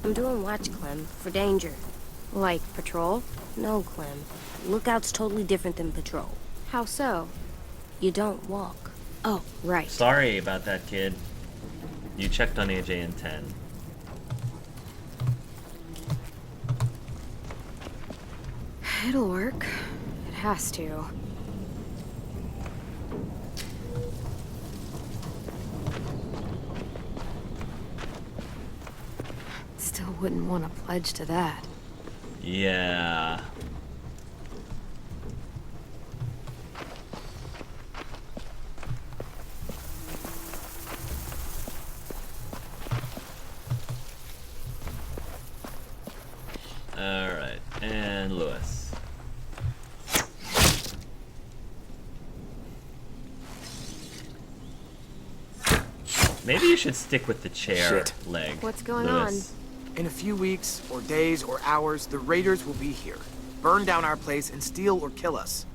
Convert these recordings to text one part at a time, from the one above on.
I'm doing watch, Clem, for danger. Like patrol? No, Clem. Lookout's totally different than patrol. How so? You don't walk. Oh, right. Sorry about that, kid. You checked on AJ in 10. It'll work. It has to. Still wouldn't want to pledge to that. Yeah. Alright, and Lewis. Maybe you should stick with the chair leg. What's going Lewis. In a few weeks, or days, or hours, the raiders will be here. Burn down our place and steal or kill us.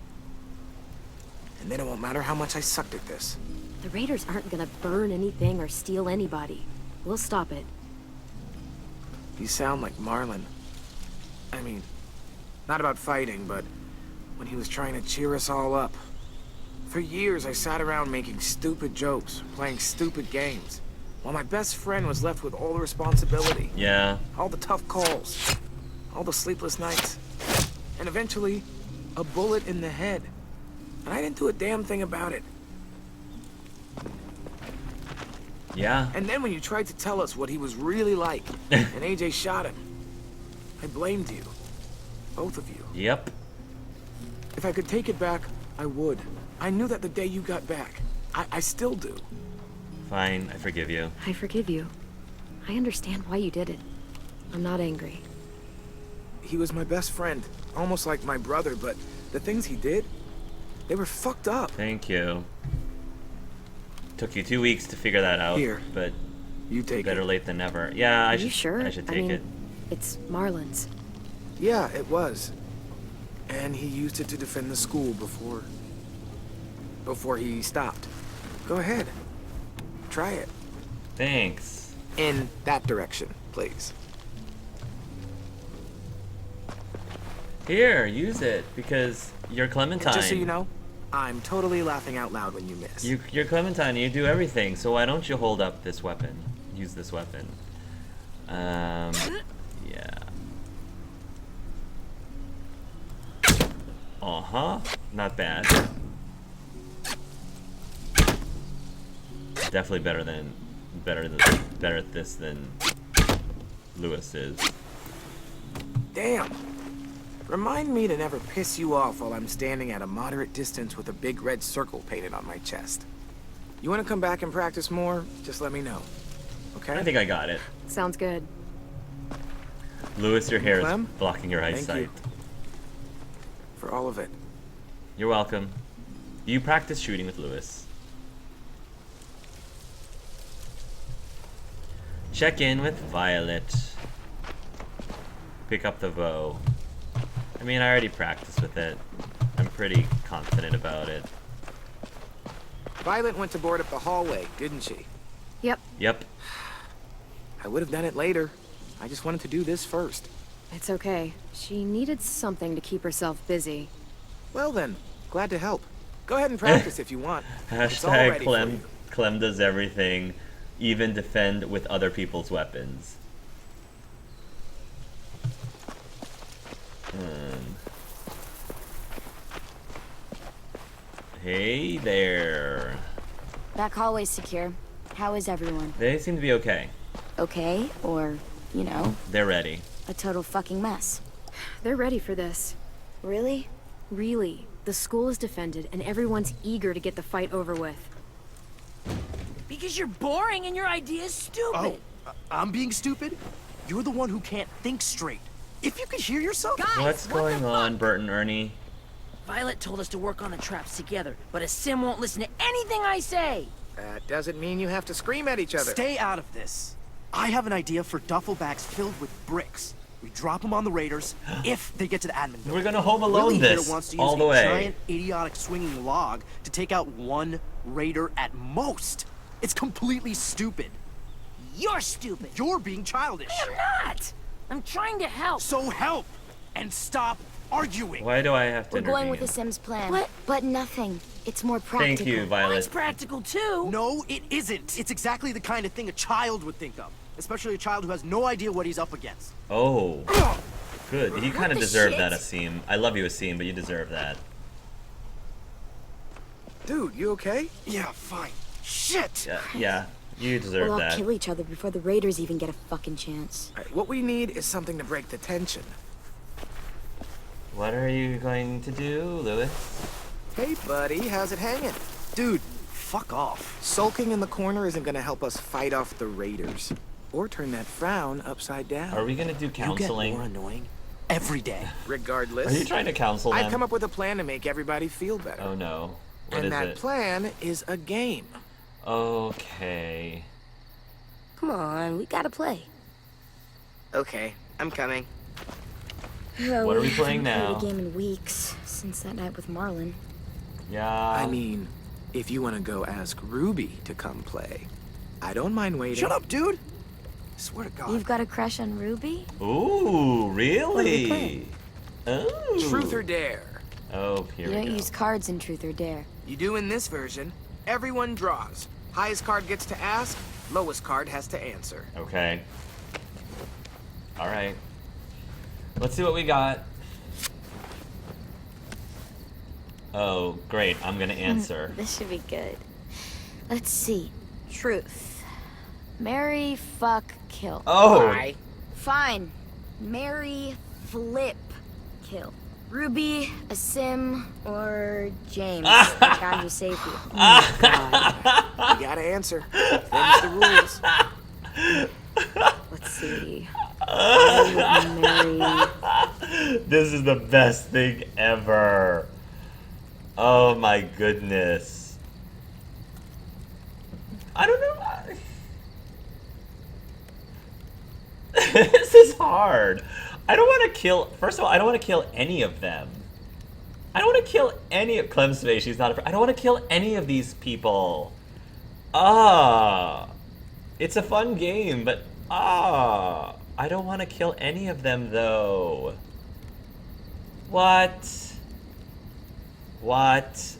And then it won't matter how much I sucked at this. The raiders aren't gonna burn anything or steal anybody. We'll stop it. You sound like Marlon. I mean, not about fighting, but when he was trying to cheer us all up. For years, I sat around making stupid jokes, playing stupid games, while my best friend was left with all the responsibility. Yeah. All the tough calls, all the sleepless nights, and eventually, a bullet in the head. And I didn't do a damn thing about it. Yeah. And then when you tried to tell us what he was really like, and AJ shot him, I blamed you. Both of you. Yep. If I could take it back, I would. I knew that the day you got back. I still do. Fine, I forgive you. I forgive you. I understand why you did it. I'm not angry. He was my best friend, almost like my brother, but the things he did, they were fucked up. Thank you. Took you 2 weeks to figure that out. Here. But You take better it. late than never. Yeah, Are you sure? I should I take mean, it. It's Marlon's. Yeah, it was. And he used it to defend the school before he stopped. Go ahead. Try it. Thanks. In that direction, please. Here, use it, because you're And Clementine. just so you know, I'm totally laughing out loud when you miss. You're Clementine, you do everything, so why don't you hold up this weapon? Use this weapon. Yeah. Uh-huh. Not bad. Definitely better at this than Lewis is. Damn. Remind me to never piss you off while I'm standing at a moderate distance with a big red circle painted on my chest. You want to come back and practice more? Just let me know. Okay? I think I got it. Sounds good. Lewis, your hair is Clem? blocking your Thank eyesight. you. For all of it. You're welcome. You practice shooting with Lewis. Check in with Violet. Pick up the bow. I mean, I already practiced with it. I'm pretty confident about it. Violet went to board up the hallway, didn't she? Yep, Yep. I would have done it later. I just wanted to do this first. it's okay. She needed something to keep herself busy. Well then, glad to help. Go ahead and practice if you want. It's all ready for you. Clem does everything, even defend with other people's weapons. Hey there. Back hallway's secure. How is everyone? They seem to be okay. Okay, or, you know, They're ready. a total fucking mess. They're ready for this. Really? Really. The school is defended, and everyone's eager to get the fight over with. Because you're boring and your idea's stupid. Oh, I'm being stupid? You're the one who can't think straight. If you could hear yourself. Guys, What's what going the on, fuck? Bert and Ernie? Violet told us to work on the traps together, but a sim won't listen to anything I say. That doesn't mean you have to scream at each other. Stay out of this. I have an idea for duffel bags filled with bricks. We drop them on the raiders if they get to the admin building. We're gonna Home Alone Willie here this wants to use all the a way. giant, idiotic swinging log to take out one raider at most. It's completely stupid. You're stupid. You're being childish. I'm not. I'm trying to help. So help and stop arguing. Why do I have to We're going with the intervene? Sims plan. What? But nothing. It's more practical. Thank you, Mine's Violet. practical too. No, it isn't. It's exactly the kind of thing a child would think of, especially a child who has no idea what he's up against. Oh, good. You kind of the deserve shit? that, Asim. I love you, Asim, but you deserve that. Dude, you okay? Yeah, fine. Shit. Yeah, you deserve We'll all that. kill each other before the Raiders even get a fucking chance. All right, what we need is something to break the tension. What are you going to do, Lewis? Hey, buddy, how's it hanging? Dude, fuck off. Sulking in the corner isn't gonna help us fight off the Raiders. Or turn that frown upside down. Are we gonna do You get counseling? more annoying every day. Regardless, Are you trying to counsel them? I've come up with a plan to make everybody feel better. Oh no. What and is that it? plan is a game. Okay. Come on, we gotta play. Okay, I'm coming. Oh, What are we haven't playing now? played a game in weeks since that night with Marlon. Yeah. I mean, if you want to go ask Ruby to come play, I don't mind waiting. Shut up, dude. Swear to God. You've got a crush on Ruby? Ooh, What are we really? playing? Oh. Truth or dare? Oh, here You we don't go. use cards in Truth or Dare. You do in this version. Everyone draws. Highest card gets to ask, lowest card has to answer. Okay. All right. Let's see what we got. Oh, great. I'm gonna answer. This should be good. Let's see. Truth. Marry, fuck, kill. Oh. Fine. Marry, flip, kill. Ruby, Asim, or James, the guy who saved you. Oh, God. You gotta answer. Them's the rules. Let's see. I would marry... This is the best thing ever. Oh my goodness. I don't know. This is hard. I don't want to kill. First of all, I don't want to kill any of them. I don't want to kill any of Clem's face. She's not. I don't want to kill any of these people. It's a fun game, but I don't want to kill any of them though. What? What?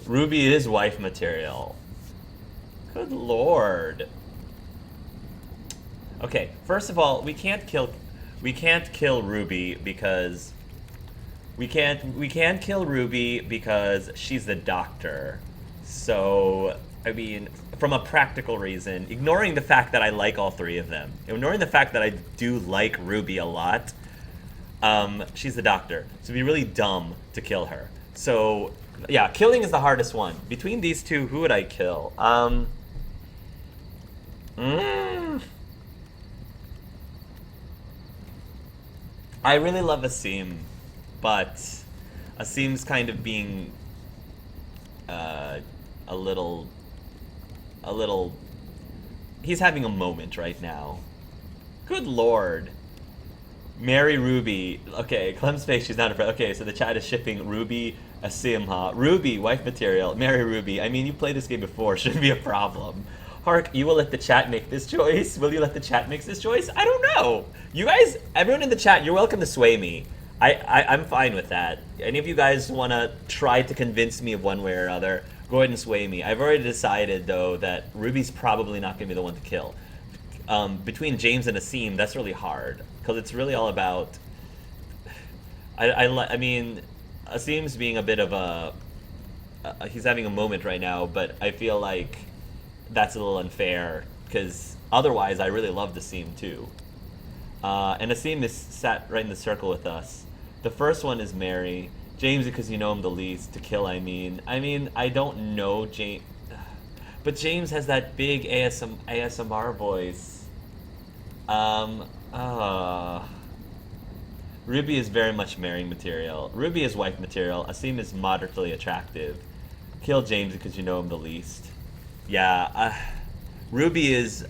Ruby is wife material. Good lord. Okay, first of all, we can't kill Ruby because we can't kill Ruby because she's the doctor. So, I mean, from a practical reason, ignoring the fact that I like all three of them, ignoring the fact that I do like Ruby a lot, she's the doctor. So it'd be really dumb to kill her. So, yeah, killing is the hardest one. Between these two, who would I kill? I really love Asim, but Asim's kind of being a little. He's having a moment right now. Good lord. Marry Ruby. Okay, Clem's face, she's not afraid. Okay, so the chat is shipping Ruby, Asim, huh? Ruby, wife material. Marry Ruby. I mean, you played this game before. Shouldn't be a problem. Hark, you will let the chat make this choice? Will you let the chat make this choice? I don't know. You guys, everyone in the chat, you're welcome to sway me. I'm fine with that. Any of you guys want to try to convince me of one way or other, go ahead and sway me. I've already decided, though, that Ruby's probably not going to be the one to kill. Between James and Asim, that's really hard. Because it's really all about... I mean, Asim's being a bit of a... he's having a moment right now, but I feel like that's a little unfair. Because otherwise, I really love Asim, too. And Asim is sat right in the circle with us. The first one is Mary. James, because you know him the least. To kill, I mean. I don't know James. But James has that big ASMR voice. Ruby is very much marrying material. Ruby is wife material. Asim is moderately attractive. Kill James because you know him the least. Yeah, Ruby is...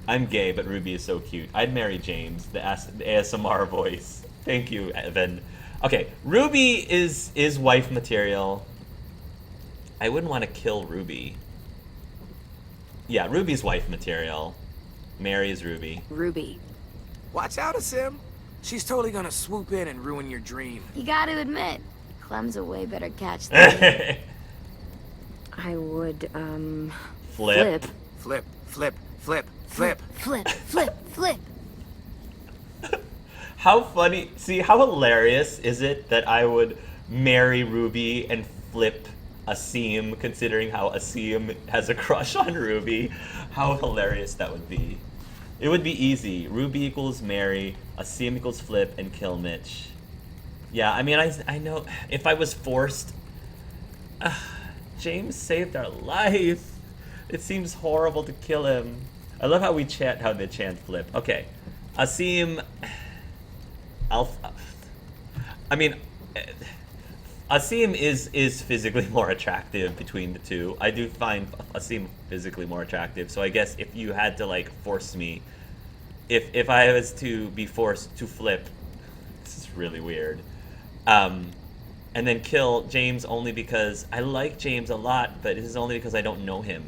I'm gay, but Ruby is so cute. I'd marry James, the ASMR voice. Thank you, Evan. Okay, Ruby is wife material. I wouldn't want to kill Ruby. Yeah, Ruby's wife material. Mary's Ruby. Ruby. Watch out, Asim. She's totally gonna swoop in and ruin your dream. You gotta admit, Clem's a way better catch than me. I would, Flip. Flip, flip, flip, flip. Flip, flip, flip. How funny. See, how hilarious is it that I would marry Ruby and flip Asim, considering how Asim has a crush on Ruby? How hilarious that would be. It would be easy. Ruby equals Mary, Asim equals flip, and kill Mitch. Yeah, I mean, I know if I was forced... James saved our life. It seems horrible to kill him. I love how they chant flip. Okay. Asim... Asim is physically more attractive between the two. I do find Asim physically more attractive. So I guess if you had to like force me, if I was to be forced to flip, this is really weird. And then kill James only because I like James a lot, but this is only because I don't know him.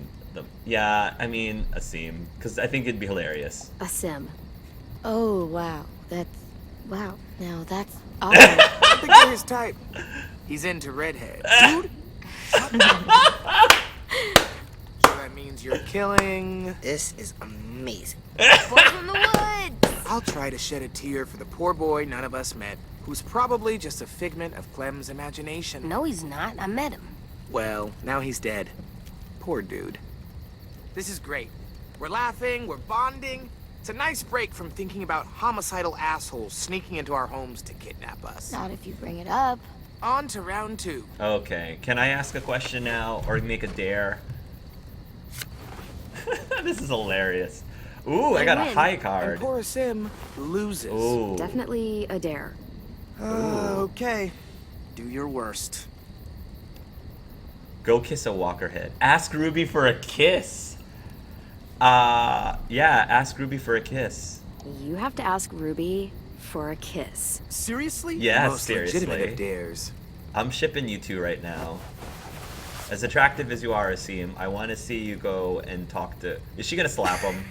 Yeah, I mean Asim, because I think it'd be hilarious. Asim. Oh, wow. Wow. Now that's... I think you're his type. He's into redheads. Dude, shut up. So that means you're killing... This is amazing. Boy from the woods! I'll try to shed a tear for the poor boy none of us met, who's probably just a figment of Clem's imagination. No, he's not. I met him. Well, now he's dead. Poor dude. This is great. We're laughing, we're bonding. It's a nice break from thinking about homicidal assholes sneaking into our homes to kidnap us. Not if you bring it up. On to round 2. Okay, can I ask a question now, or make a dare? This is hilarious. Ooh, I got a win. high And card. poor Sim loses. Ooh. Definitely a dare. Okay. Do your worst. Go kiss a walker head. Ask Ruby for a kiss. Yeah, ask Ruby for a kiss. You have to ask Ruby for a kiss. Seriously? Yes, Most legitimate of seriously. dares. I'm shipping you two right now. As attractive as you are, Asim, I want to see you go and talk to... Is she gonna slap him?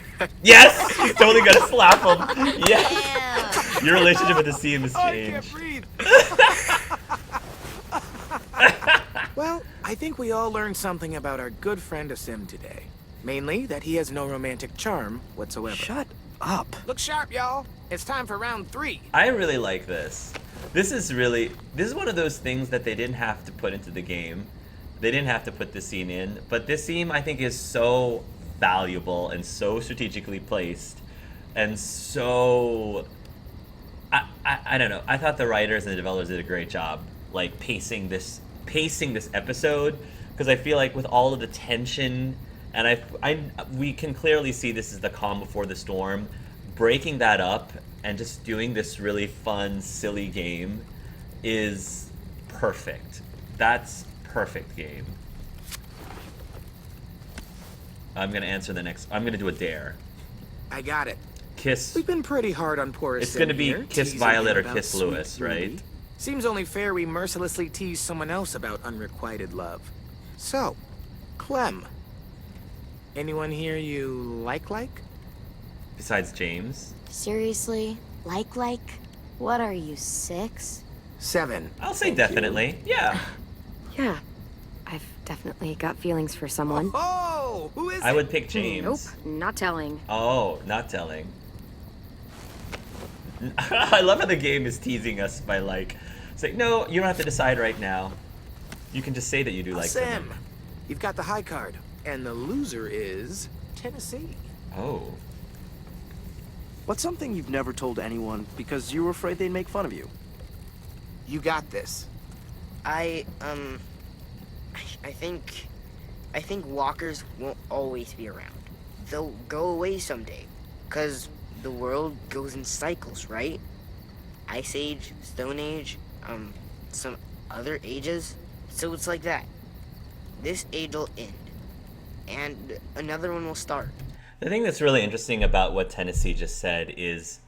Yes! She's totally gonna slap him! Yes! Your relationship with Asim has I can't changed. breathe. Well, I think we all learned something about our good friend Asim today. Mainly that he has no romantic charm whatsoever. Shut up. Look sharp, y'all. It's time for round 3. I really like this. This is one of those things that they didn't have to put into the game. They didn't have to put this scene in, but this scene I think is so valuable and so strategically placed and so I don't know. I thought the writers and the developers did a great job like pacing this episode, because I feel like with all of the tension, and we can clearly see this is the calm before the storm, breaking that up and just doing this really fun, silly game is perfect. That's perfect game. I'm gonna do a dare. I got it. Kiss. We've been pretty hard on poor It's Asim gonna be here, kiss teasing Violet him or about kiss sweet Lewis, Ruby. right? Seems only fair we mercilessly tease someone else about unrequited love. So, Clem. Anyone here you like? Besides James. Seriously? Like? What are you, 6? 7. I'll say Thank definitely. Yeah. Yeah. I've definitely got feelings for someone. Oh, who is I it? would pick James. Nope, not telling. Oh, not telling. I love how the game is teasing us by like saying, no, you don't have to decide right now. You can just say that you do like Sam, them. you've got the high card, and the loser is Tennessee. Oh. What's something you've never told anyone because you were afraid they'd make fun of you? You got this. I think walkers won't always be around. They'll go away someday, 'cause the world goes in cycles, right? Ice Age, Stone Age, some other ages. So it's like that. This age will end, and another one will start. The thing that's really interesting about what Tennessee just said is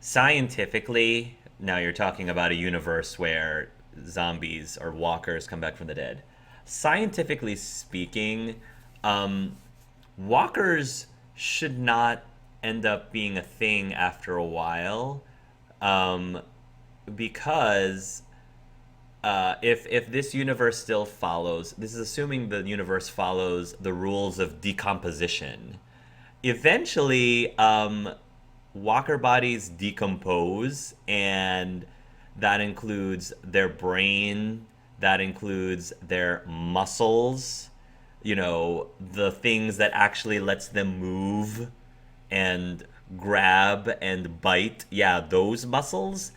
scientifically, now you're talking about a universe where zombies or walkers come back from the dead. Scientifically speaking, walkers should not end up being a thing after a while, because if this universe still follows, this is assuming the universe follows the rules of decomposition. Eventually, walker bodies decompose, and that includes their brain, that includes their muscles, you know, the things that actually lets them move and grab and bite. Yeah, those muscles.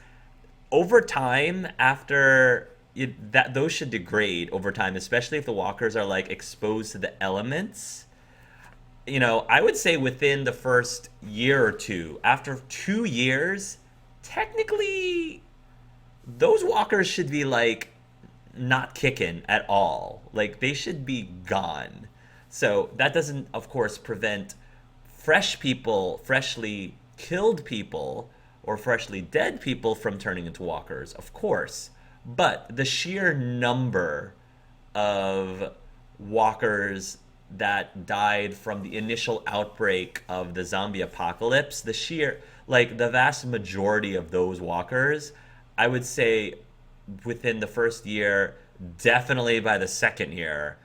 Over time, after that, those should degrade over time, especially if the walkers are like exposed to the elements. You know, I would say within the first year or two, after 2 years, technically, those walkers should be like not kicking at all. Like, they should be gone. So that doesn't, of course, prevent fresh people, freshly killed people, or freshly dead people from turning into walkers, of course. But the sheer number of walkers that died from the initial outbreak of the zombie apocalypse, the vast majority of those walkers, I would say within the first year, definitely by the second year,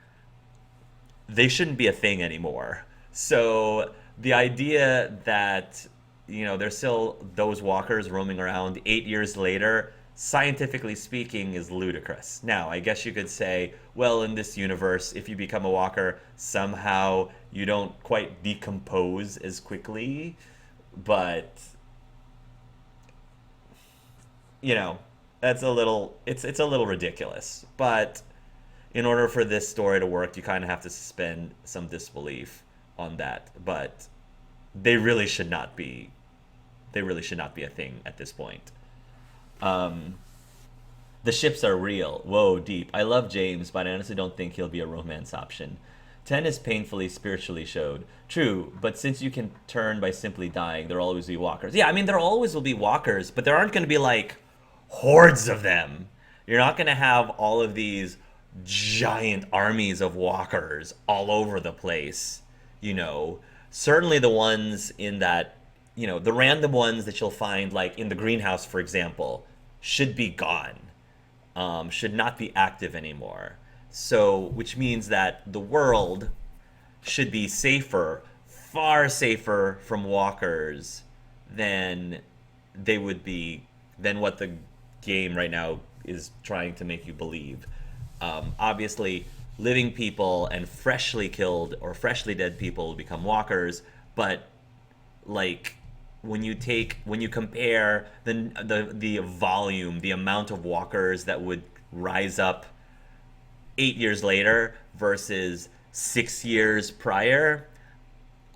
they shouldn't be a thing anymore. So the idea that, you know, there's still those walkers roaming around 8 years later, scientifically speaking, is ludicrous. Now, I guess you could say, well, in this universe, if you become a walker, somehow you don't quite decompose as quickly, but, you know, it's a little ridiculous. But in order for this story to work, you kind of have to suspend some disbelief on that. But they really should not be a thing at this point. The ships are real. Whoa, deep. I love James, but I honestly don't think he'll be a romance option. 10 is painfully spiritually showed. True, but since you can turn by simply dying, there'll always be walkers. Yeah, I mean, there always will be walkers, but there aren't going to be, like, hordes of them. You're not going to have all of these giant armies of walkers all over the place, you know. Certainly the ones in that, you know, the random ones that you'll find, like in the greenhouse, for example, should be gone. Should not be active anymore. So, which means that the world should be safer, far safer from walkers than they would be, than what the game right now is trying to make you believe. Obviously, living people and freshly killed or freshly dead people will become walkers, but like when you compare the volume, the amount of walkers that would rise up 8 years later versus 6 years prior,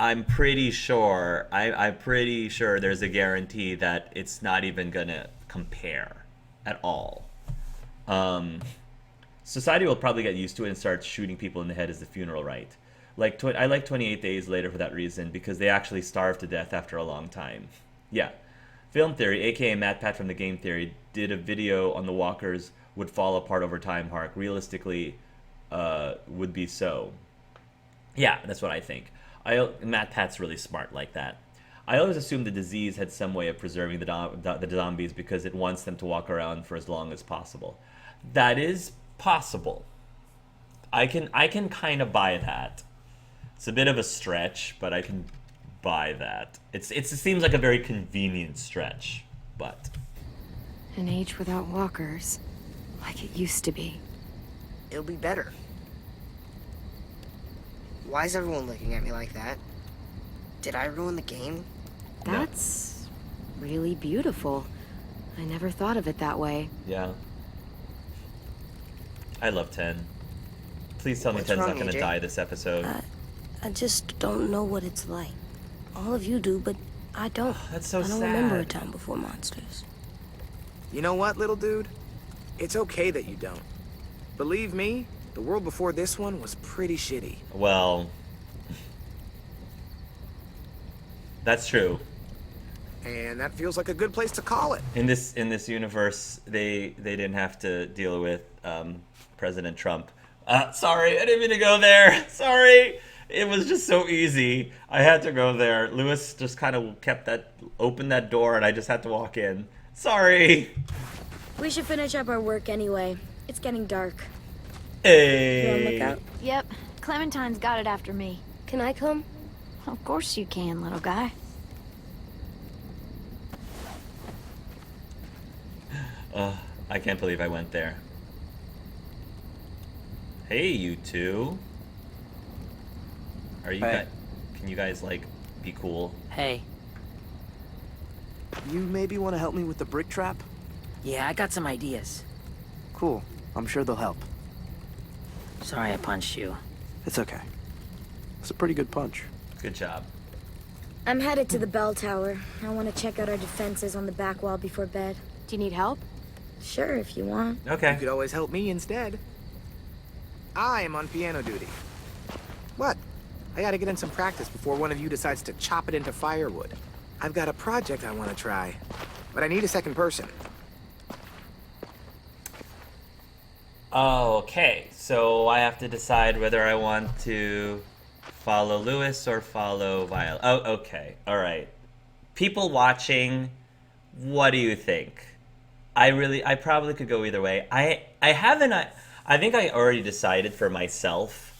I'm pretty sure there's a guarantee that it's not even gonna compare at all. Society will probably get used to it and start shooting people in the head as the funeral rite. I like 28 Days Later for that reason, because they actually starve to death after a long time. Yeah. Film Theory, aka MatPat from the Game Theory, did a video on the walkers would fall apart over time, Hark. Realistically, would be so. Yeah, that's what I think. MatPat's really smart like that. I always assumed the disease had some way of preserving the zombies because it wants them to walk around for as long as possible. That is possible. I can kind of buy that. It's a bit of a stretch, but I can buy that. It seems like a very convenient stretch, but An age without walkers, like it used to be. It'll be better. Why is everyone looking at me like that? Did I ruin the game? That's really beautiful. I never thought of it that way. yeah. I love 10. Please tell me What's 10's wrong, not gonna AJ? die this episode. I just don't know what it's like. All of you do, but I don't. That's so I don't remember a sad. time before monsters. You know what, little dude? It's okay that you don't. Believe me, the world before this one was pretty shitty. Well, that's true. And that feels like a good place to call it. In this universe, they didn't have to deal with President Trump. Sorry, I didn't mean to go there. Sorry. It was just so easy. I had to go there. Lewis just kind of opened that door, and I just had to walk in. Sorry. We should finish up our work anyway. It's getting dark. Hey. You wanna look out? Yep. Clementine's got it after me. Can I come? Of course you can, little guy. I can't believe I went there. Hey, you two. Are you Hey. guys? Can you guys like be cool? Hey, You maybe want to help me with the brick trap? yeah, I got some ideas. Cool. I'm sure they'll help. Sorry I punched you. It's okay. It's a pretty good punch. Good job. I'm headed to the bell tower. I want to check out our defenses on the back wall before bed. Do you need help? Sure, if you want. Okay. You could always help me instead. I am on piano duty. What? I gotta get in some practice before one of you decides to chop it into firewood. I've got a project I want to try, but I need a second person. Okay, so I have to decide whether I want to follow Lewis or follow Violet. Oh, okay. All right. People watching, what do you think? I probably could go either way. I think I already decided for myself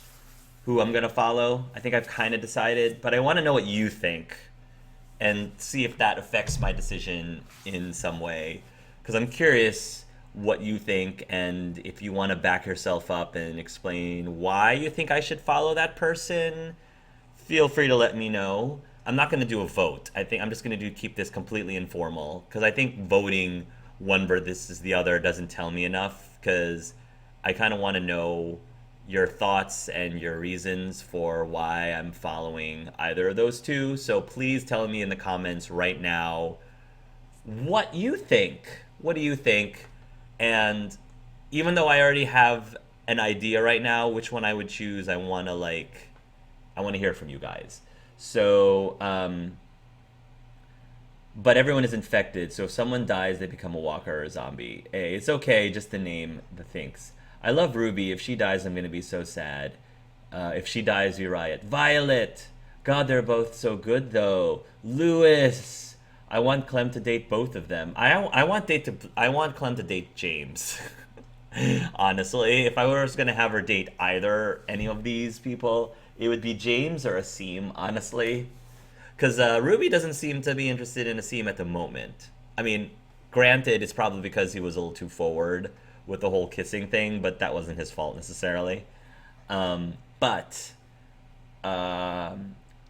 who I'm going to follow. I think I've kind of decided, but I want to know what you think and see if that affects my decision in some way. Because I'm curious what you think, and if you want to back yourself up and explain why you think I should follow that person, feel free to let me know. I'm not going to do a vote. I think I'm just going to keep this completely informal, because I think voting one versus the other doesn't tell me enough, because I kind of want to know your thoughts and your reasons for why I'm following either of those two. So please tell me in the comments right now what you think. What do you think? And even though I already have an idea right now which one I would choose, I want to hear from you guys. So but everyone is infected, so if someone dies, they become a walker or a zombie. Hey, it's okay just to name the things. I love Ruby. If she dies, I'm going to be so sad. If she dies, we riot. Violet! God, they're both so good, though. Lewis! I want Clem to date both of them. I want Clem to date James. Honestly, if I was going to have her date any of these people, it would be James or Asim, honestly. Because Ruby doesn't seem to be interested in Asim at the moment. I mean, granted, it's probably because he was a little too forward with the whole kissing thing, but that wasn't his fault necessarily. But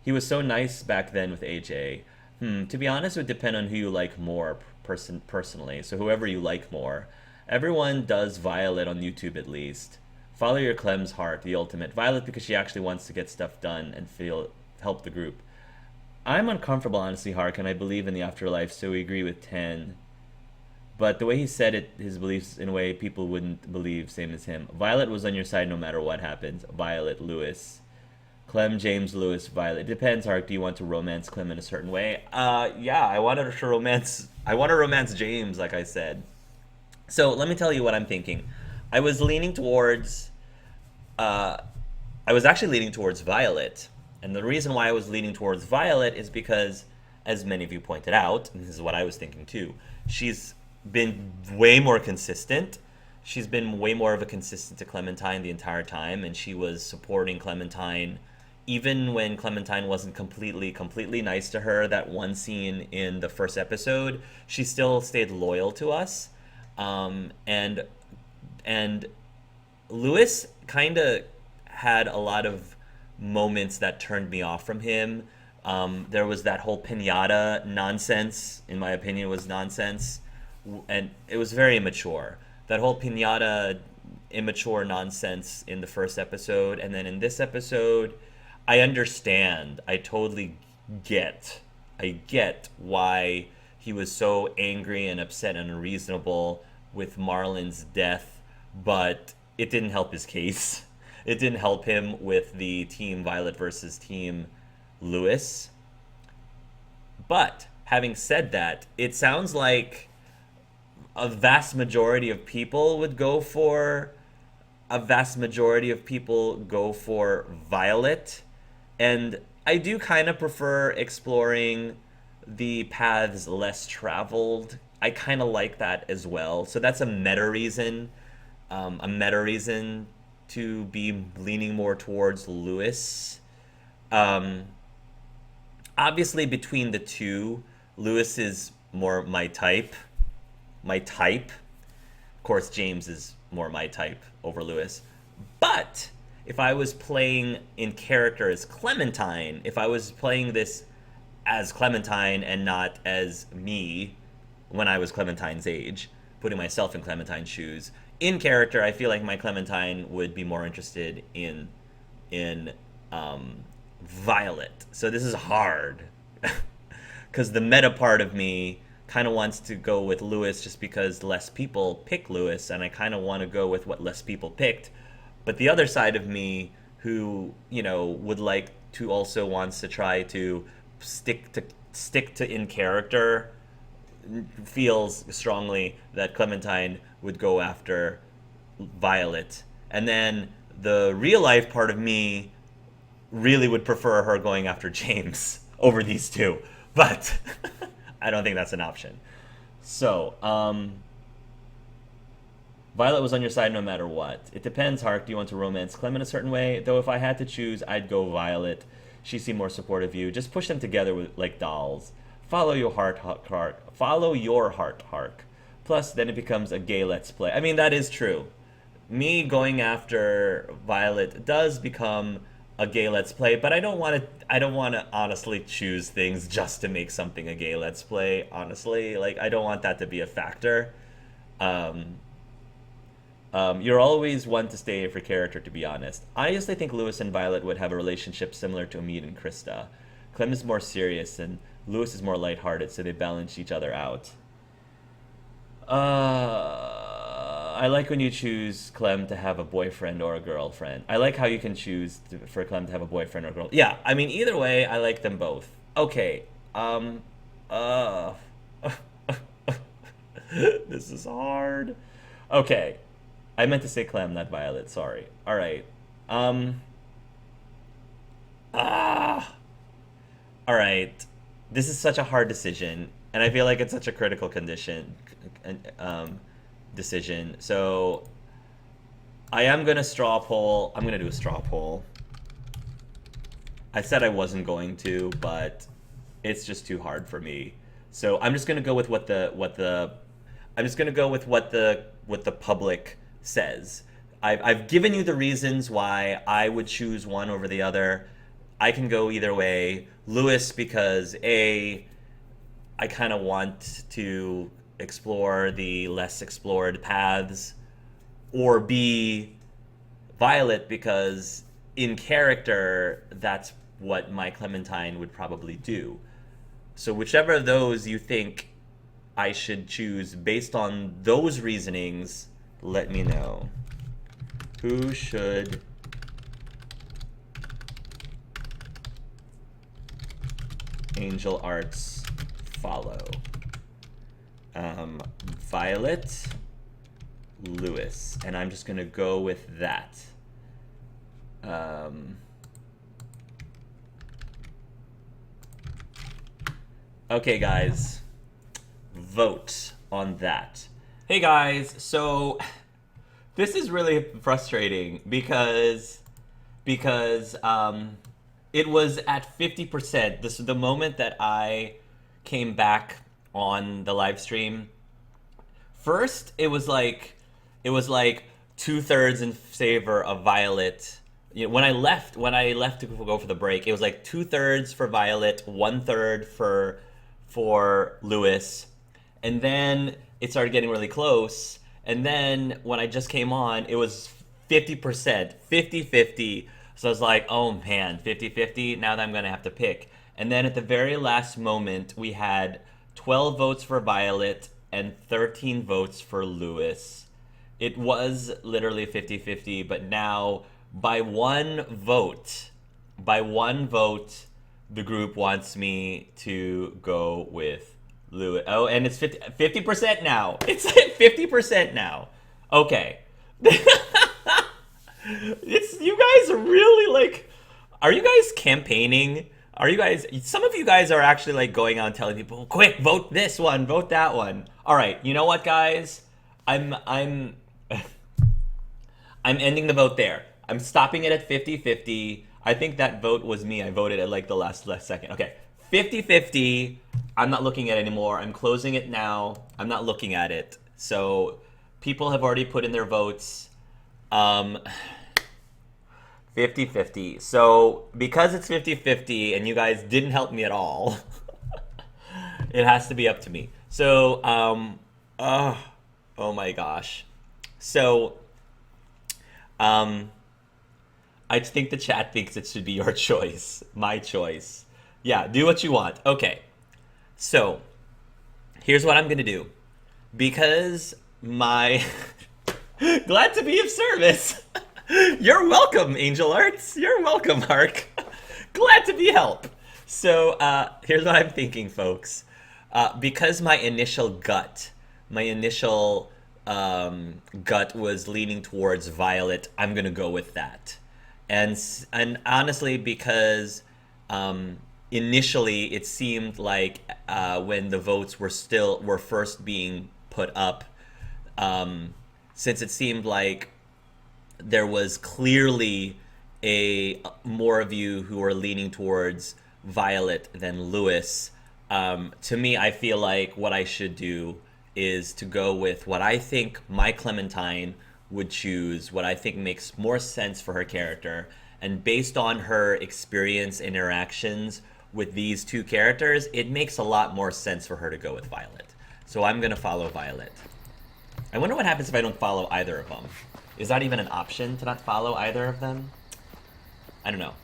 he was so nice back then with AJ. To be honest, it would depend on who you like more personally. So whoever you like more. Everyone does Violet on YouTube at least. Follow your Clem's heart, the ultimate. Violet because she actually wants to get stuff done and help the group. I'm uncomfortable, honestly, Hark, and I believe in the afterlife, so we agree with 10. But the way he said it, his beliefs in a way people wouldn't believe, same as him. Violet was on your side no matter what happens. Violet, Lewis. Clem, James, Lewis, Violet. Depends, Hark. Do you want to romance Clem in a certain way? Yeah, I want to romance James, like I said. So let me tell you what I'm thinking. I was actually leaning towards Violet. And the reason why I was leaning towards Violet is because, as many of you pointed out, and this is what I was thinking too, she's been way more consistent. She's been way more of a consistent to Clementine the entire time, and she was supporting Clementine even when Clementine wasn't completely nice to her. That one scene in the first episode, she still stayed loyal to us. And Lewis kind of had a lot of moments that turned me off from him. There was that whole pinata nonsense, in my opinion, was nonsense, and it was very immature. That whole pinata immature nonsense in the first episode, and then in this episode, I understand. I totally get. I get why he was so angry and upset and unreasonable with Marlon's death, but it didn't help his case. It didn't help him with the Team Violet versus Team Lewis. But having said that, it sounds like a vast majority of people go for Violet. And I do kind of prefer exploring the paths less traveled. I kind of like that as well. So that's a meta reason. To be leaning more towards Lewis. Obviously, between the two, Lewis is more my type. Of course, James is more my type over Lewis. But if I was playing in character as Clementine, if I was playing this as Clementine and not as me when I was Clementine's age, putting myself in Clementine's shoes, in character, I feel like my Clementine would be more interested in Violet. So this is hard because the meta part of me kind of wants to go with Lewis just because less people pick Lewis, and I kind of want to go with what less people picked. But the other side of me, who would like to also wants to try to stick to in character, feels strongly that Clementine would go after Violet. And then the real life part of me really would prefer her going after James over these two. But I don't think that's an option. So, Violet was on your side no matter what. It depends, Hark. Do you want to romance Clem in a certain way? Though if I had to choose, I'd go Violet. She seemed more supportive of you. Just push them together like dolls. Follow your heart, Hark. Follow your heart, Hark. Plus, then it becomes a gay let's play. I mean, that is true. Me going after Violet does become a gay let's play, but I don't want to honestly choose things just to make something a gay let's play. Honestly, like, I don't want that to be a factor. You're always one to stay for character, to be honest. I honestly think Lewis and Violet would have a relationship similar to Omid and Krista. Clem is more serious and Lewis is more lighthearted, so they balance each other out. I like when you choose Clem to have a boyfriend or a girlfriend. I like how you can choose for Clem to have a boyfriend or a girl. Yeah, I mean, either way, I like them both. Okay, this is hard. Okay, I meant to say Clem, not Violet, sorry. Alright, alright, this is such a hard decision, and I feel like it's such a critical decision. So I am gonna straw poll. I'm gonna do a straw poll. I said I wasn't going to, but it's just too hard for me. So I'm just gonna go with what the public says. I've given you the reasons why I would choose one over the other. I can go either way. Lewis, because I kind of want to explore the less explored paths, or B, Violet, because in character that's what my Clementine would probably do. So whichever of those you think I should choose based on those reasonings, let me know. Who should Angel Arts follow? Violet, Lewis, and I'm just gonna go with that. Okay, guys, vote on that. Hey guys, so this is really frustrating because it was at 50%. This is the moment that I came back on the live stream. First, it was like 2/3 in favor of Violet. You know, when I left to go for the break, it was like 2/3 for Violet, 1/3 for Lewis, and then it started getting really close. And then when I just came on, it was 50%, 50-50. So I was like, oh man, 50-50. Now that I'm gonna have to pick. And then at the very last moment, we had 12 votes for Violet and 13 votes for Lewis. It was literally 50-50, but now by one vote, the group wants me to go with Lewis. Oh, and it's 50% now. It's at 50% now. Okay. You guys are really like, Are you guys campaigning? Are you guys? Some of you guys are actually like going out and telling people, "Quick, vote this one, vote that one." All right, you know what, guys? I'm I'm ending the vote there. I'm stopping it at 50-50. I think that vote was me. I voted at like the last second. Okay, 50-50. I'm not looking at it anymore. I'm closing it now. I'm not looking at it. So people have already put in their votes. 50-50. So because it's 50-50 and you guys didn't help me at all, it has to be up to me. So, oh my gosh. So, I think the chat thinks it should be your choice. My choice. Yeah, do what you want. Okay. So, here's what I'm going to do. Because my... Glad to be of service. You're welcome, Angel Arts. You're welcome, Ark. Glad to be help. So, here's what I'm thinking, folks. Because my initial gut was leaning towards Violet, I'm going to go with that. And honestly, because initially it seemed like when the votes were first being put up, since it seemed like there was clearly more of you who are leaning towards Violet than Louis, to me, I feel like what I should do is to go with what I think my Clementine would choose, what I think makes more sense for her character. And based on her experience and interactions with these two characters, it makes a lot more sense for her to go with Violet. So I'm going to follow Violet. I wonder what happens if I don't follow either of them. Is that even an option to not follow either of them? I don't know.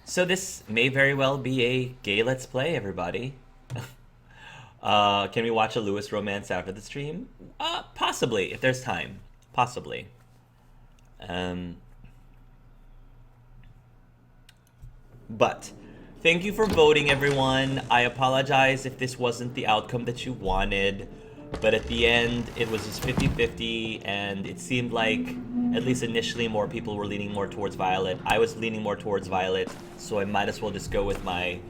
So this may very well be a gay Let's Play, everybody. Can we watch a Louis romance after the stream? Possibly, if there's time. Possibly. But thank you for voting, everyone. I apologize if this wasn't the outcome that you wanted, but at the end it was just 50-50, and it seemed like, at least initially, more people were leaning more towards Violet. I was leaning more towards Violet, so I might as well just go with my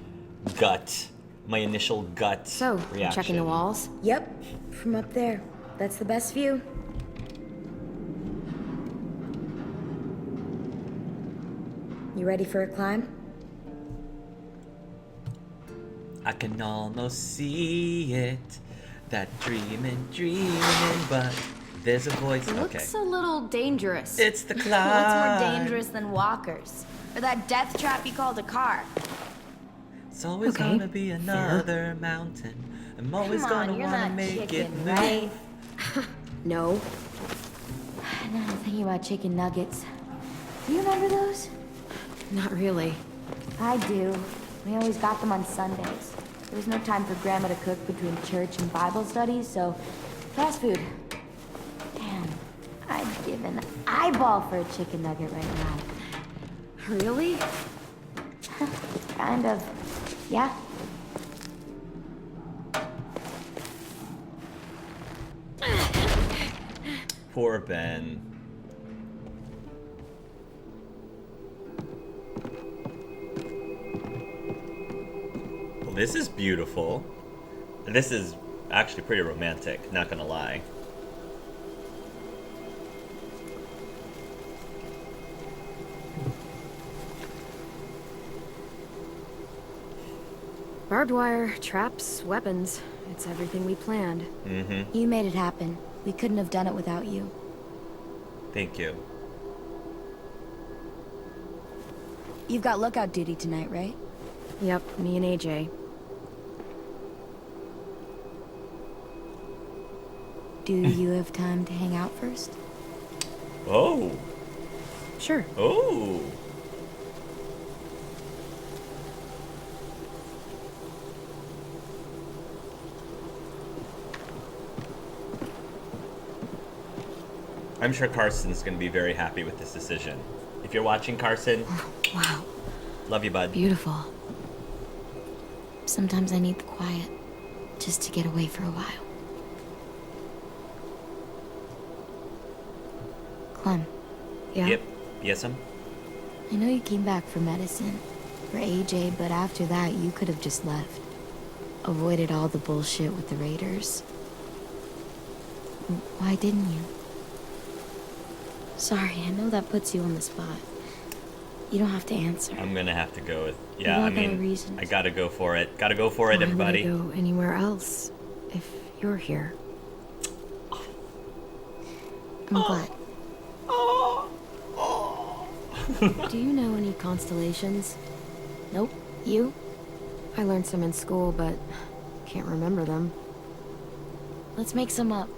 gut, my initial gut reaction. Checking the walls? Yep, from up there. That's the best view. You ready for a climb? I can almost see it, that dreaming, but there's a voice. Looks a little dangerous. It's the climb. What's more dangerous than walkers? Or that death trap you called a car? It's always gonna be another mountain. I'm always gonna wanna make it move. Right? No. Now I'm thinking about chicken nuggets. Do you remember those? Not really. I do. We always got them on Sundays. There was no time for Grandma to cook between church and Bible studies, so fast food. Damn, I'd give an eyeball for a chicken nugget right now. Really? Kind of. Yeah. Poor Ben. Well, this is beautiful. This is actually pretty romantic, not gonna lie. Barbed wire, traps, weapons. It's everything we planned. Mm-hmm. You made it happen. We couldn't have done it without you. Thank you. You've got lookout duty tonight, right? Yep, me and AJ. Do you have time to hang out first? Oh. Sure. Oh. I'm sure Carson's gonna be very happy with this decision. If you're watching, Carson, Wow. love you, bud. Beautiful. Sometimes I need the quiet, just to get away for a while. Clem, Yeah? Yep. Yes, I know you came back for medicine, for AJ, but after that, you could have just left. Avoided all the bullshit with the Raiders. Why didn't you? Sorry, I know that puts you on the spot. You don't have to answer. I'm gonna have to go with. We've Yeah, all I got our mean, reasons. I gotta go for it. Gotta go for it, everybody. Why would I go anywhere else if you're here? I'm glad. Do you know any constellations? Nope. You? I learned some in school, but can't remember them. Let's make some up.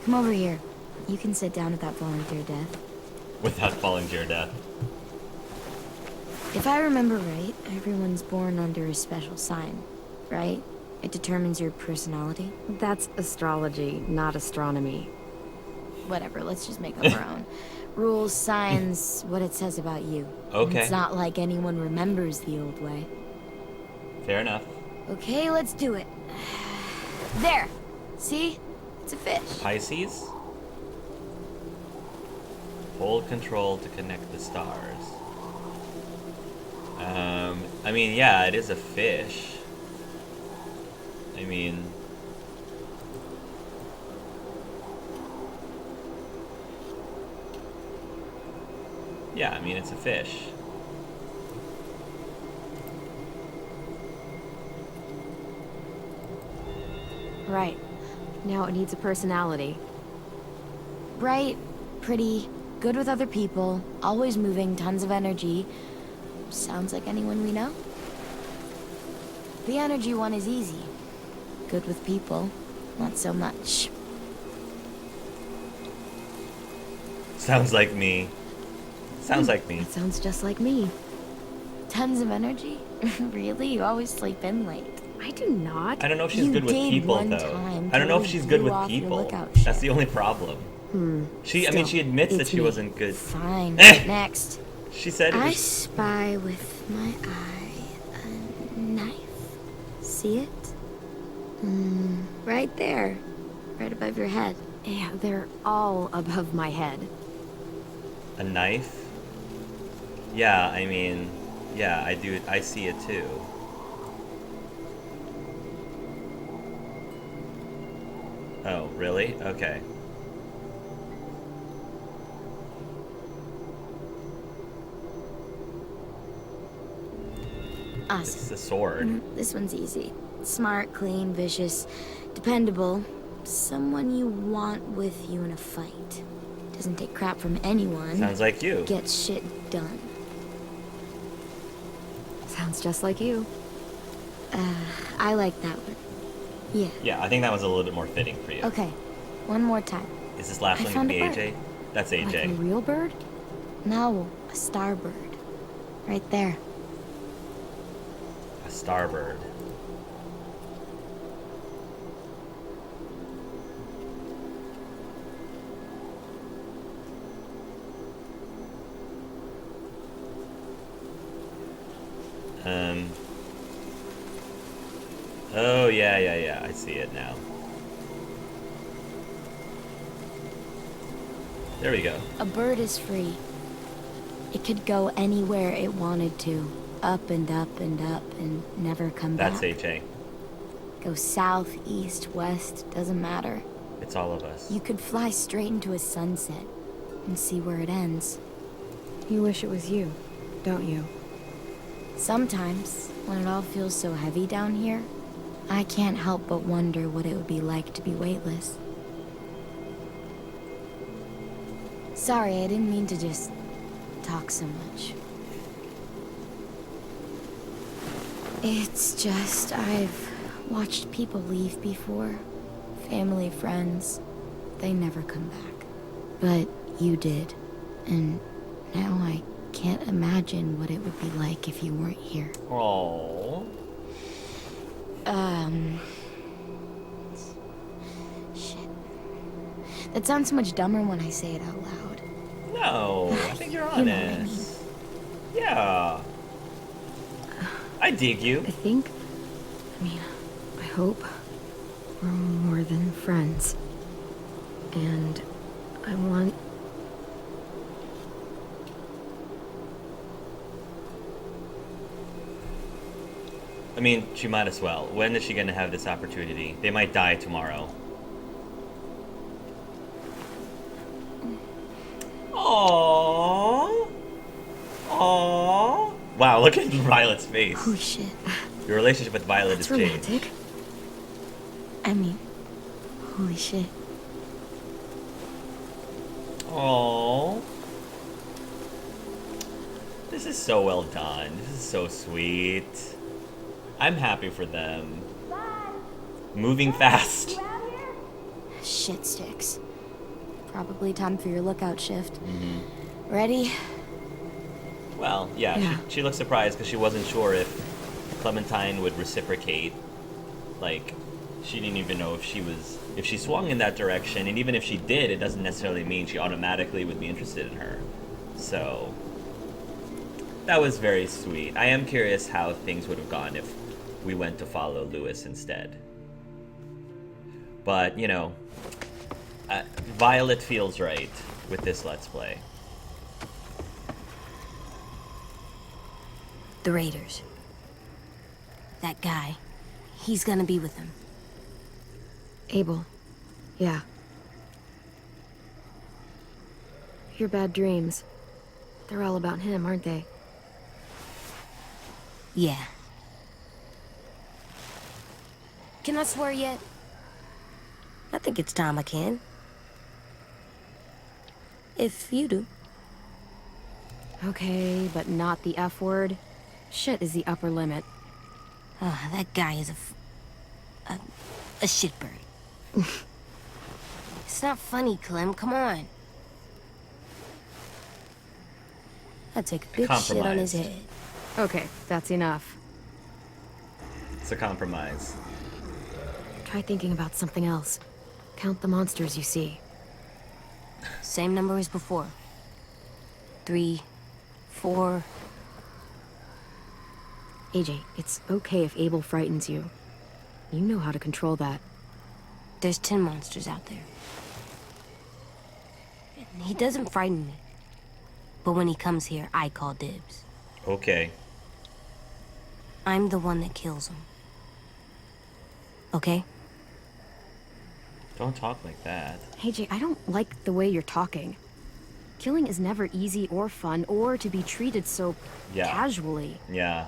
Come over here. You can sit down at that volunteer death. Without falling to your death. If I remember right, everyone's born under a special sign, right? It determines your personality. That's astrology, not astronomy. Whatever, let's just make up our own. Rules, signs, what it says about you. Okay. It's not like anyone remembers the old way. Fair enough. Okay, let's do it. There! See? It's a fish. Pisces. Hold control to connect the stars. I mean, yeah, it is a fish. I mean... Yeah, I mean, it's a fish. Right. Now it needs a personality. Bright, pretty, good with other people, always moving, tons of energy. Sounds like anyone we know. The energy one is easy. Good with people, not so much. Sounds like me. Sounds like me. It sounds just like me. Tons of energy? Really? You always sleep in late. I do not. I don't know if she's You good with did people, one though. time I don't know till if she's you good blew with off your people. lookout That's shit. the only problem. I mean, she admits Still, that she it's wasn't good. Fine. Eh. Next. She said it I was... spy with my eye a knife. See it? Right there. Right above your head. Yeah, they're all above my head. A knife? Yeah, I mean... Yeah, I do. I see it, too. Oh, really? Okay. Awesome. It's a sword. This one's easy. Smart, clean, vicious, dependable. Someone you want with you in a fight. Doesn't take crap from anyone. Sounds like you. Gets shit done. Sounds just like you. I like that one. Yeah. Yeah, I think that was a little bit more fitting for you. Okay. One more time. Is this last I one gonna be found a AJ? That's Like a AJ. real bird? No, a starbird. Right there. A starbird. Oh, yeah. I see it now. There we go. A bird is free. It could go anywhere it wanted to. Up and up and up and never come That's back. AJ. Go south, east, west, doesn't matter. It's all of us. You could fly straight into a sunset and see where it ends. You wish it was you, don't you? Sometimes, when it all feels so heavy down here, I can't help but wonder what it would be like to be weightless. Sorry, I didn't mean to just talk so much. It's just, I've watched people leave before. Family, friends. They never come back. But you did. And now I can't imagine what it would be like if you weren't here. Aww. Shit. That sounds so much dumber when I say it out loud. No, I think you're You know what I honest. Yeah. I dig you. I hope we're more than friends. And I want... I mean, she might as well. When is she gonna have this opportunity? They might die tomorrow. Aww. Aww. Wow, look at Violet's face. Holy shit. Your relationship with Violet That's has changed. romantic. I mean, holy shit. Aww. This is so well done. This is so sweet. I'm happy for them. Moving fast. Shit sticks. Probably time for your lookout shift. Mm-hmm. Ready? Well, yeah, Yeah. she looked surprised because she wasn't sure if Clementine would reciprocate. Like, she didn't even know if she swung in that direction, and even if she did, it doesn't necessarily mean she automatically would be interested in her. So, that was very sweet. I am curious how things would have gone if we went to follow Lewis instead. But, you know, Violet feels right with this Let's Play. The Raiders. That guy. He's gonna be with them. Abel. Yeah. Your bad dreams. They're all about him, aren't they? Yeah. Can I swear yet? I think it's time I can. If you do. Okay, but not the F word. Shit is the upper limit. That guy is a shitbird. It's not funny, Clem. Come on. I'd take a big shit on his head. Okay, that's enough. It's a compromise. Try thinking about something else. Count the monsters you see. Same number as before. 3, 4. AJ, it's okay if Abel frightens you. You know how to control that. There's 10 monsters out there. He doesn't frighten me. But when he comes here, I call dibs. Okay. I'm the one that kills him. Okay? Don't talk like that. AJ, I don't like the way you're talking. Killing is never easy or fun or to be treated so Yeah. casually. Yeah.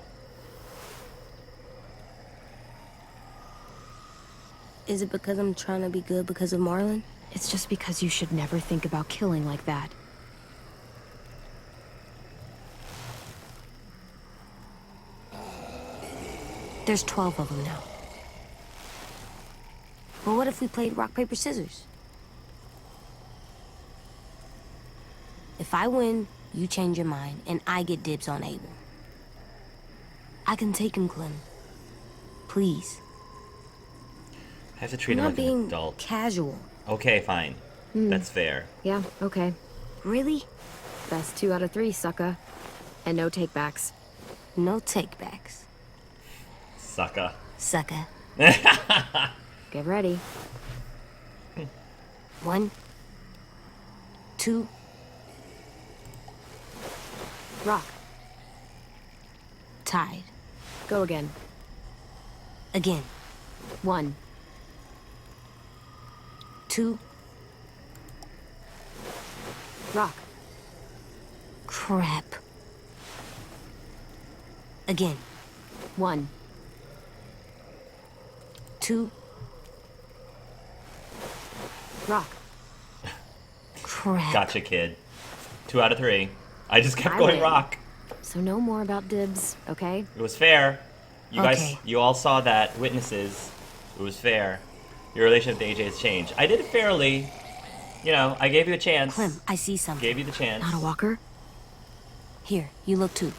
Is it because I'm trying to be good because of Marlon? It's just because you should never think about killing like that. There's 12 of them now. But what if we played rock, paper, scissors? If I win, you change your mind, and I get dibs on Abel. I can take him, Clem. Please. I have to treat I'm him not like an being adult. casual. Okay, fine. That's fair. Yeah, okay. Really? Best 2 out of 3, sucker. And no takebacks. No takebacks. Sucker. Sucker. Get ready. 1, 2. Rock. Tied. Go again. Again. 1. 2. Rock. Crap. Again. 1. 2. Rock. Crap. Gotcha, kid. 2 out of 3. I just kept I going win. rock. So no more about dibs, okay? It was fair. You guys, Okay. you all saw that. Witnesses. It was fair. Your relationship to AJ has changed. I did it fairly. You know, I gave you a chance. Clem, I see something. Gave you the chance. Not a walker? Here, you look too.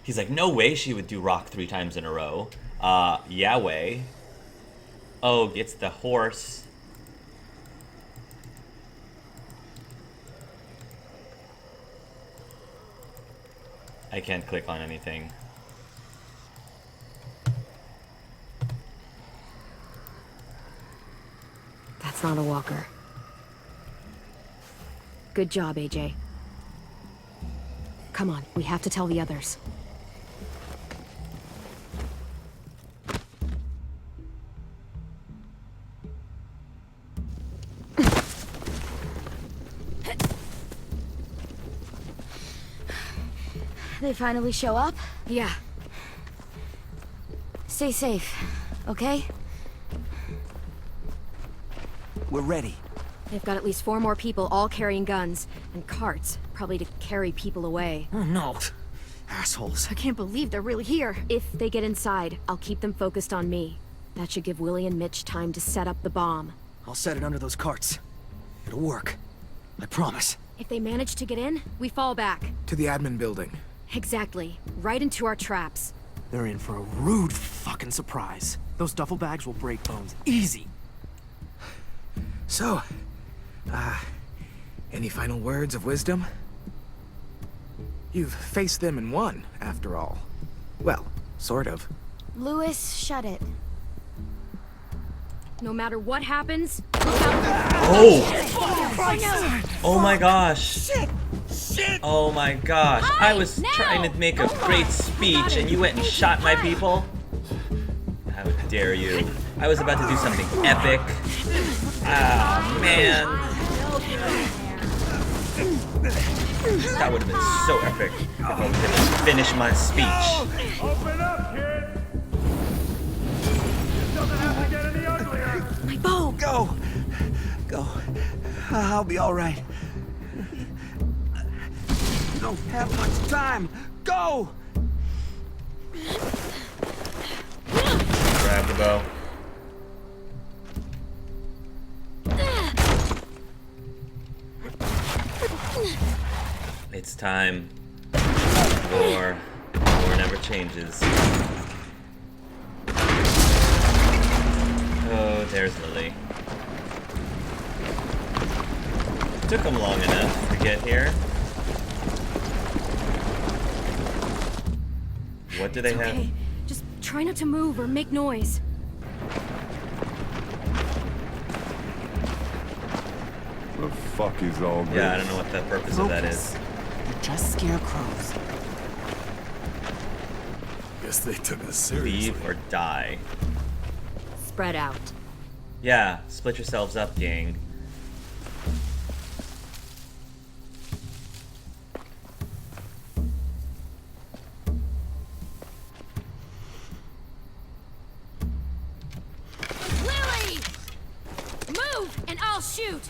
He's like, no way she would do rock 3 times in a row. Yeah way. Oh, it's the horse. I can't click on anything. That's not a walker. Good job, AJ. Come on, we have to tell the others. they finally show up? Yeah. Stay safe, okay? We're ready. They've got at least 4 more people, all carrying guns. And carts, probably to carry people away. Oh no. Assholes. I can't believe they're really here. If they get inside, I'll keep them focused on me. That should give Willie and Mitch time to set up the bomb. I'll set it under those carts. It'll work. I promise. If they manage to get in, we fall back. To the admin building. Exactly. Right into our traps. They're in for a rude fucking surprise. Those duffel bags will break bones. Easy. So, any final words of wisdom? You've faced them and won, after all. Well, sort of. Lewis, shut it. No matter what happens, look out. Oh! Oh my gosh. Oh my gosh. I was trying to make a great speech and you went and shot my people? How dare you. I was about to do something epic. Ah, man. That would have been so epic if I was able to finish my speech. Open up, kid! This doesn't have to get any uglier! My bow! Go! Go. I'll be alright. You don't have much time. Go! Grab the bow. It's time. War never changes. Oh, there's Lily. Took them long enough to get here. What do they have? Okay. Just try not to move or make noise. The fuck is all this? Yeah, I don't know what the purpose of that is. They're just scarecrows. Guess they took us seriously. Leave or die. Spread out. Yeah, split yourselves up, gang. Lily! Move, and I'll shoot!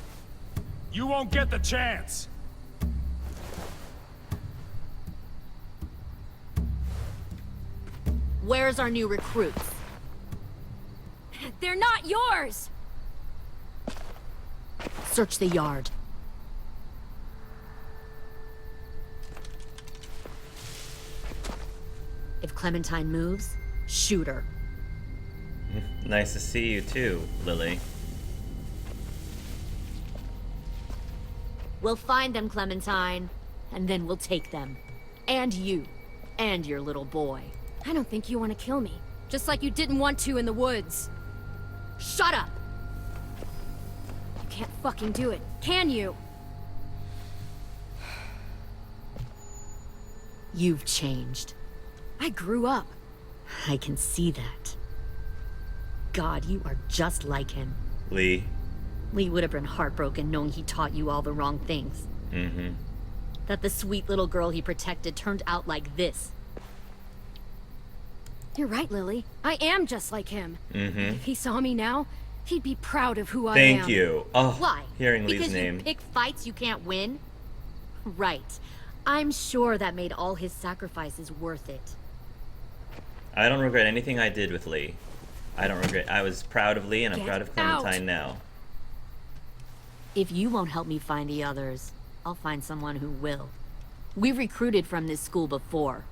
You won't get the chance! Where's our new recruits? They're not yours! Search the yard. If Clementine moves, shoot her. Nice to see you too, Lily. We'll find them, Clementine, and then we'll take them. And you. And your little boy. I don't think you want to kill me. Just like you didn't want to in the woods. Shut up! You can't fucking do it, can you? You've changed. I grew up. I can see that. God, you are just like him. Lee. Lee would have been heartbroken knowing he taught you all the wrong things. Mm-hmm. That the sweet little girl he protected turned out like this. You're right, Lily. I am just like him. Mm-hmm. If he saw me now, he'd be proud of who I am. Thank you. Oh, Why? hearing Lee's Because name. you pick fights you can't win? Right. I'm sure that made all his sacrifices worth it. I don't regret anything I did with Lee. I don't regret. I was proud of Lee, and I'm Get proud of Clementine out. now. If you won't help me find the others, I'll find someone who will. We've recruited from this school before.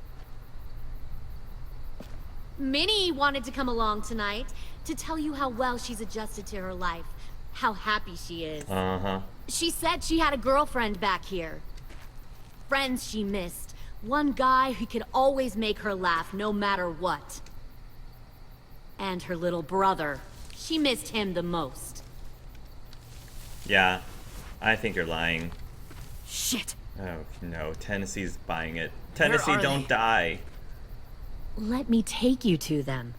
Minnie wanted to come along tonight to tell you how well she's adjusted to her life, how happy she is. Uh-huh. She said she had a girlfriend back here. Friends she missed. One guy who could always make her laugh no matter what. And her little brother. She missed him the most. Yeah, I think you're lying. Shit. Oh, no. Tennessee's buying it. Tennessee, are don't they? die. Let me take you to them.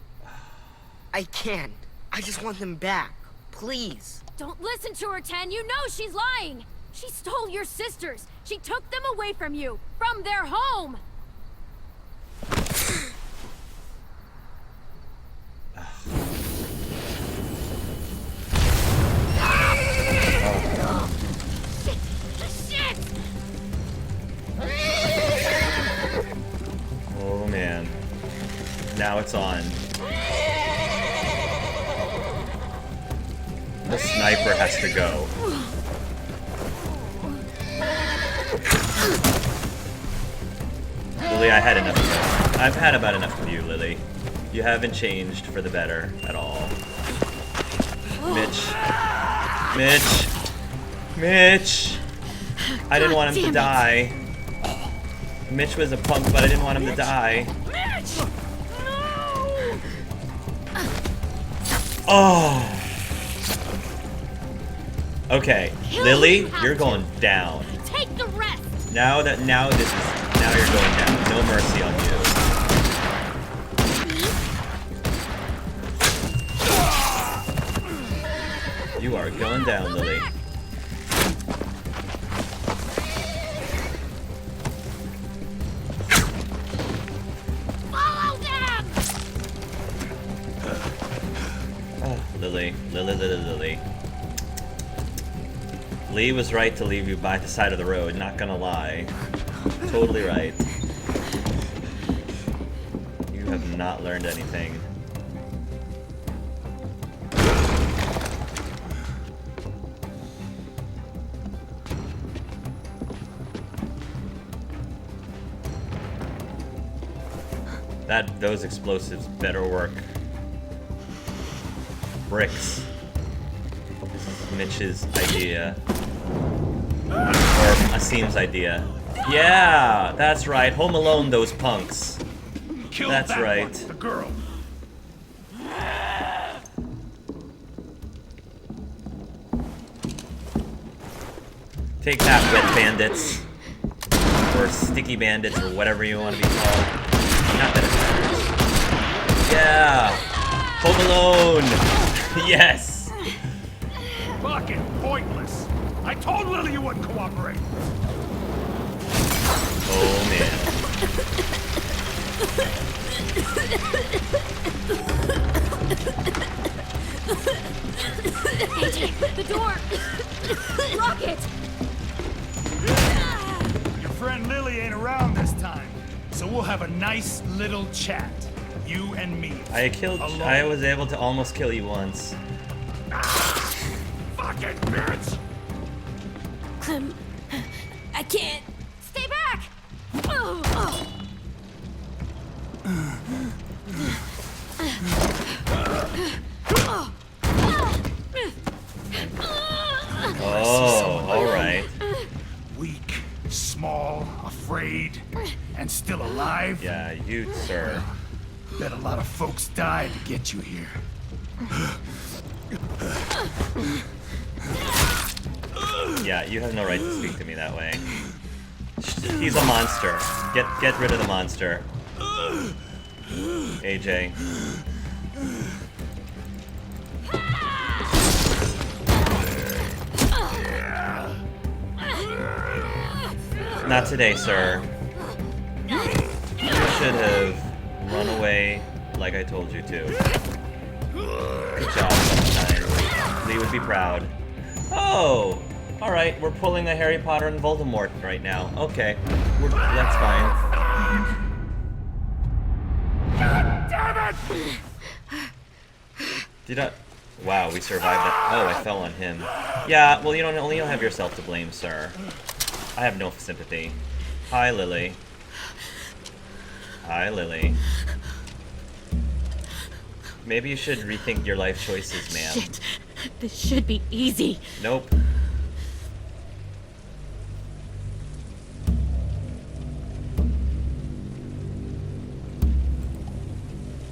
I can't. I just want them back. Please. Don't listen to her, Ten. You know she's lying. She stole your sisters. She took them away from you. From their home. what's on. The sniper has to go. Lily, I had enough of you. I've had about enough of you, Lily. You haven't changed for the better at all. Mitch. Mitch. Mitch. I didn't want him to die. Mitch was a punk, but I didn't want him to die. Oh. Okay, Lily, you're going down. Take the rest. Now you're going down. No mercy on you. You are going down, Lily. Follow them. Oh, Lily. Lily. Lee was right to leave you by the side of the road, not gonna lie. Totally right. You have not learned anything. Those explosives better work. Bricks. This is Mitch's idea. Or Asim's idea. Yeah, that's right. Home Alone those punks. Kill That's that right. one, the girl. Take that, wet bandits. Or sticky bandits, or whatever you want to be called. Not that it matters. Yeah! Home Alone! Yes! Fucking pointless. I told Lily you wouldn't cooperate. Oh man. AJ, the door. Lock it. Your friend Lily ain't around this time, so we'll have a nice little chat. You and me. I was able to almost kill you once. Fucking bitch! Clem, I can't. Stay back. Oh, alright. Weak, small, afraid, and still alive. Yeah, you, sir. Bet a lot of folks died to get you here. Yeah, you have no right to speak to me that way. He's a monster. Get rid of the monster. AJ. Not today, sir. You should have run away like I told you to. Good job, Sunshine. Lee would be proud. Oh! Alright, we're pulling a Harry Potter and Voldemort right now. Okay, that's fine. Damn it! Did I... Wow, we survived that. Oh, I fell on him. Yeah, well, you don't only have yourself to blame, sir. I have no sympathy. Hi, Lily. Hi, Lily. Maybe you should rethink your life choices, ma'am. Shit. This should be easy. Nope.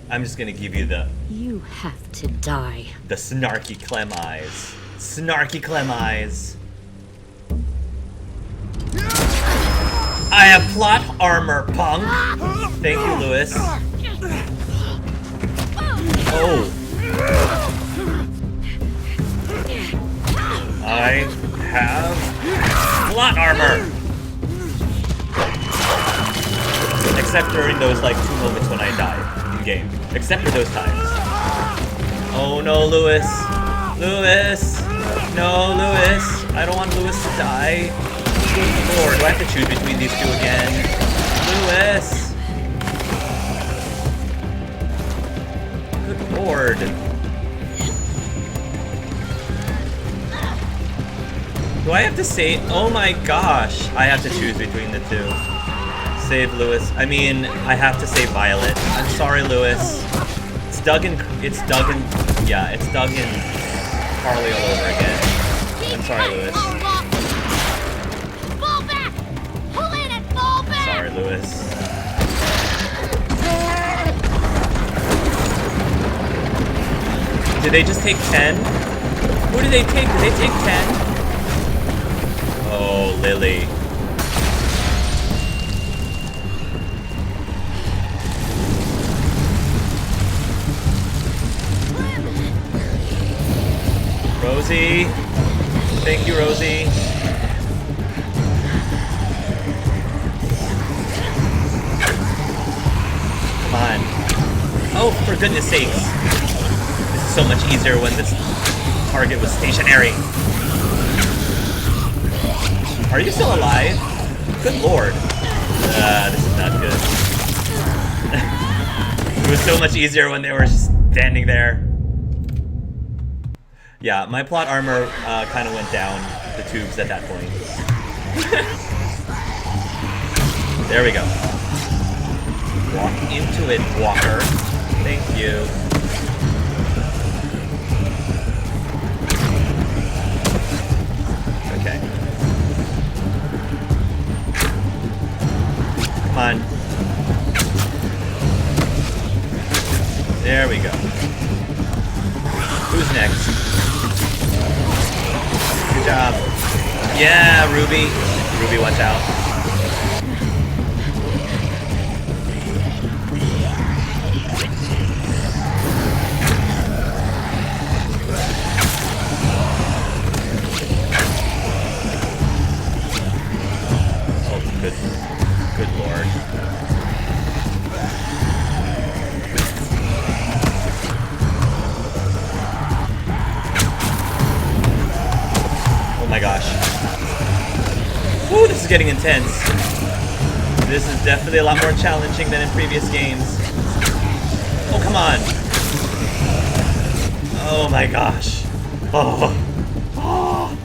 I'm just gonna give you the You have to die. snarky Clem eyes. Snarky Clem eyes. I have plot armor, punk. Thank you, Lewis. Oh. I have plot armor. Except during those like 2 moments when I died in game. Except for those times. Oh no, Lewis. Lewis. No, Lewis. I don't want Lewis to die. Good lord, do I have to choose between these two again? Lewis. lord. Do I have to save? Oh my gosh. I have to choose between the two. Save Lewis. I mean, I have to save Violet. I'm sorry, Lewis. It's Duggan. Yeah, it's Duggan Carly all over again. I'm sorry, Lewis. Fall back! Pull in and fall back! Sorry, Lewis. Did they just take 10? Who did they take? Did they take 10? Oh, Lily. Rosie. Thank you, Rosie. Come on. Oh, for goodness sakes. This is so much easier when this target was stationary. Are you still alive? Good lord. This is not good. It was so much easier when they were standing there. Yeah, my plot armor kind of went down the tubes at that point. There we go. Walk into it, Walker. Thank you. Okay. Come on. There we go. Who's next? Good job. Yeah, Ruby. Ruby, watch out. Oh, good lord. Oh my gosh. Woo, this is getting intense. This is definitely a lot more challenging than in previous games. Oh, come on. Oh my gosh. Oh. Oh.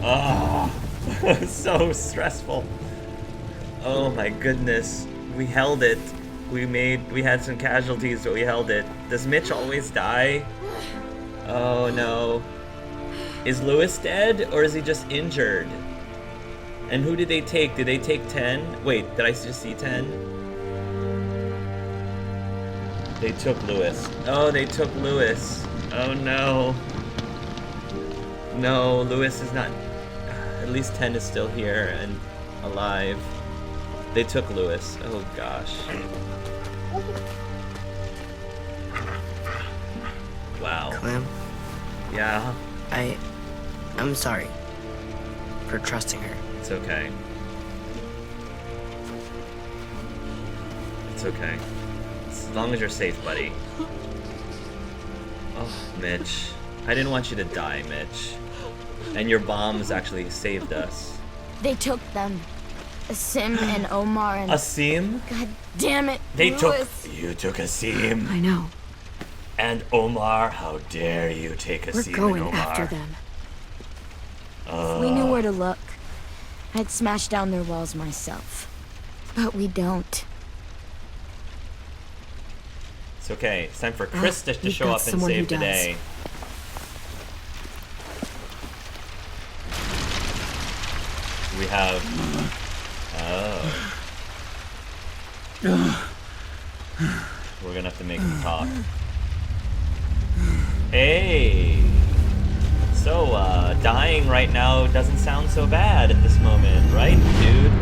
Oh. So stressful. Oh my goodness. We held it. We had some casualties, but we held it. Does Mitch always die? Oh no. Is Lewis dead, or is he just injured? And who did they take? Did they take 10? Wait, did I just see 10? They took Lewis. Oh, they took Lewis. Oh no. No, Lewis is not... At least 10 is still here and alive. They took Lewis. Oh gosh. Wow. Clem, Yeah, I'm sorry for trusting her. it's okay. It's okay. As long as you're safe, buddy. Oh, Mitch. I didn't want you to die, Mitch. And your bombs actually saved us. They took them. Asim and Omar and... Asim? God damn it, You took Asim. I know. And Omar, how dare you take Asim and Omar. We're going after them. If we knew where to look, I'd smash down their walls myself. But we don't. It's okay. It's time for Chris to you've show got up and someone who save the does. day. We have... Oh. We're gonna have to make him talk. Hey! So, dying right now doesn't sound so bad at this moment, right, dude?